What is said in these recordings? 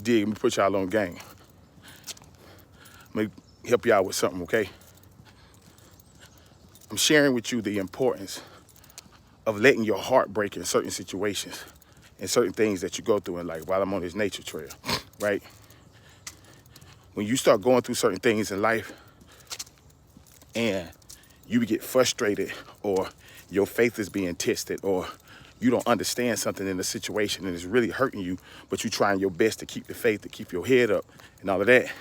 dig. Let me put y'all on game. Let me help y'all with something, okay? I'm sharing with you the importance of letting your heart break in certain situations and certain things that you go through in life while I'm on this nature trail, right? When you start going through certain things in life and you get frustrated or your faith is being tested or you don't understand something in the situation and it's really hurting you, but you're trying your best to keep the faith, to keep your head up and all of that,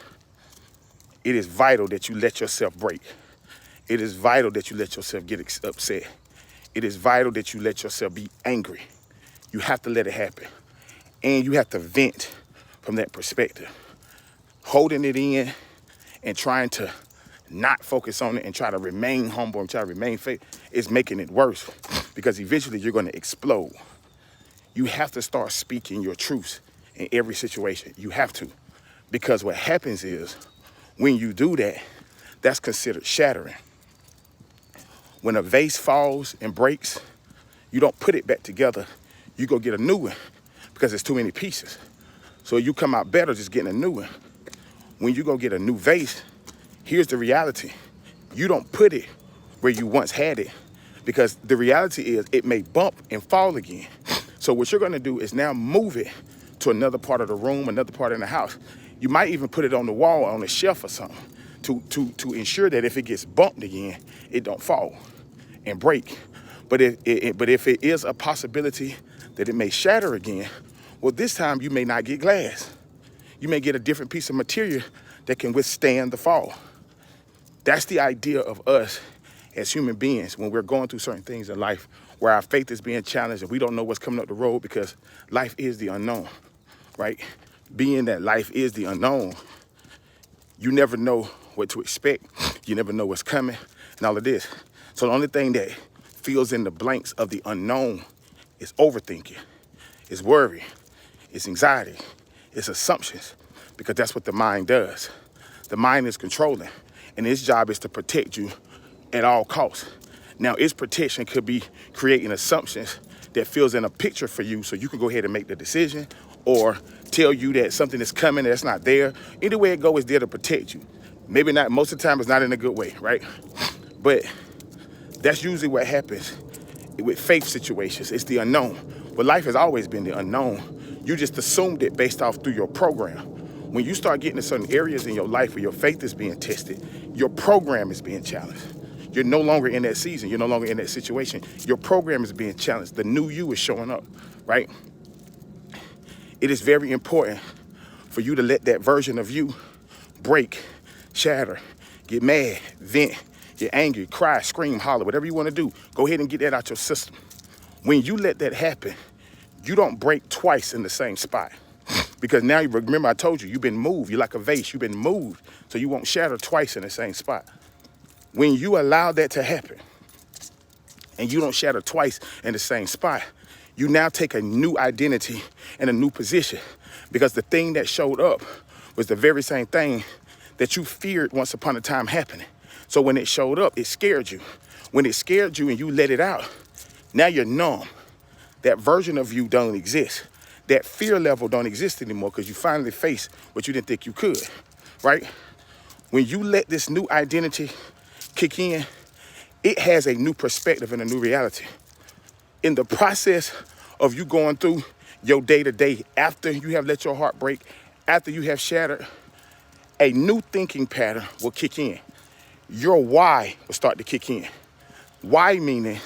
it is vital that you let yourself break. It is vital that you let yourself get upset. It is vital that you let yourself be angry. You have to let it happen. And you have to vent from that perspective. Holding it in and trying to not focus on it and try to remain humble and try to remain faithful is making it worse because eventually you're going to explode. You have to start speaking your truths in every situation. You have to. Because what happens is when you do that, that's considered shattering. When a vase falls and breaks, you don't put it back together. You go get a new one because there's too many pieces. So you come out better just getting a new one. When you go get a new vase, here's the reality. You don't put it where you once had it because the reality is it may bump and fall again. So what you're gonna do is now move it to another part of the room, another part in the house. You might even put it on the wall, on a shelf or something to ensure that if it gets bumped again, it don't fall and break. But if it is a possibility that it may shatter again, well, this time you may not get glass. You may get a different piece of material that can withstand the fall. That's the idea of us as human beings when we're going through certain things in life where our faith is being challenged and we don't know what's coming up the road because life is the unknown, right? Being that life is the unknown, you never know what to expect. You never know what's coming and all of this. So the only thing that fills in the blanks of the unknown is overthinking, is worry, it's anxiety, it's assumptions, because that's what the mind does. The mind is controlling, and its job is to protect you at all costs. Now, its protection could be creating assumptions that fills in a picture for you so you can go ahead and make the decision or tell you that something is coming that's not there. Either way it goes, it's there to protect you. Maybe not, most of the time it's not in a good way, right? But that's usually what happens with faith situations. It's the unknown. But life has always been the unknown. You just assumed it based off through your program. When you start getting to certain areas in your life where your faith is being tested, your program is being challenged. You're no longer in that season. You're no longer in that situation. Your program is being challenged. The new you is showing up, right? It is very important for you to let that version of you break, shatter, get mad, vent, get angry, cry, scream, holler, whatever you want to do. Go ahead and get that out your system. When you let that happen, you don't break twice in the same spot. Because now, you remember I told you, you've been moved. You're like a vase. You've been moved. So you won't shatter twice in the same spot. When you allow that to happen and you don't shatter twice in the same spot, you now take a new identity and a new position because the thing that showed up was the very same thing that you feared once upon a time happening. So when it showed up, it scared you. When it scared you and you let it out, now you're numb. That version of you don't exist. That fear level don't exist anymore because you finally face what you didn't think you could, right? When you let this new identity kick in, it has a new perspective and a new reality. In the process of you going through your day-to-day, after you have let your heart break, after you have shattered, a new thinking pattern will kick in. Your why will start to kick in. Why meaning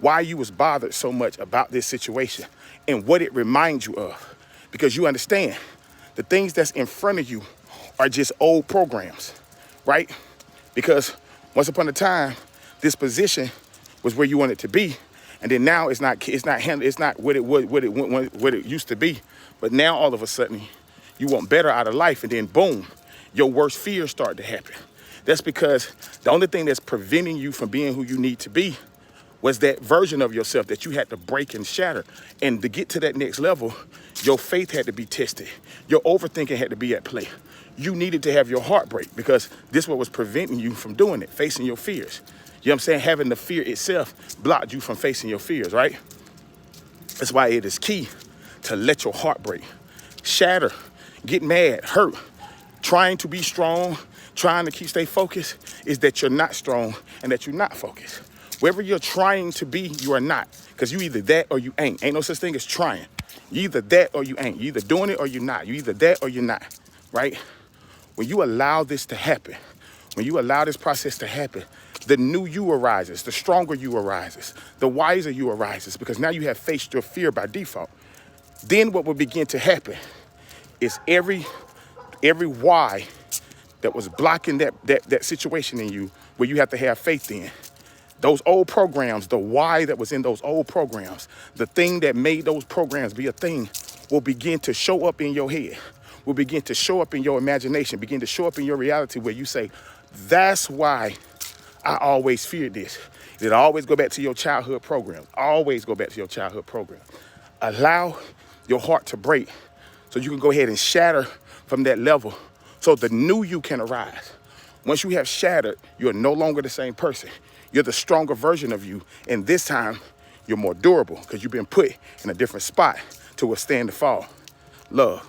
why you was bothered so much about this situation and what it reminds you of. Because you understand the things that's in front of you are just old programs, right? Because once upon a time, this position was where you wanted to be, and then now it's not what it used to be. But now all of a sudden, you want better out of life, and then boom, your worst fears start to happen. That's because the only thing that's preventing you from being who you need to be was that version of yourself that you had to break and shatter. And to get to that next level, your faith had to be tested. Your overthinking had to be at play. You needed to have your heart break because this is what was preventing you from doing it, facing your fears. You know what I'm saying? Having the fear itself blocked you from facing your fears, right? That's why it is key to let your heart break, shatter, get mad, hurt, trying to be strong, trying to stay focused, is that you're not strong and that you're not focused. Wherever you're trying to be, you are not. Because you either that or you ain't. Ain't no such thing as trying. You either that or you ain't. You either doing it or you're not. You either that or you're not, right? When you allow this to happen, when you allow this process to happen, the new you arises, the stronger you arises, the wiser you arises, because now you have faced your fear by default. Then what will begin to happen is every why that was blocking that situation in you, where you have to have faith in, those old programs, the why that was in those old programs, the thing that made those programs be a thing, will begin to show up in your head, will begin to show up in your imagination, begin to show up in your reality, where you say, that's why I always feared this. It always go back to your childhood program. Always go back to your childhood program. Allow your heart to break so you can go ahead and shatter from that level so the new you can arise. Once you have shattered, you're no longer the same person. You're the stronger version of you. And this time, you're more durable because you've been put in a different spot to withstand the fall. Love.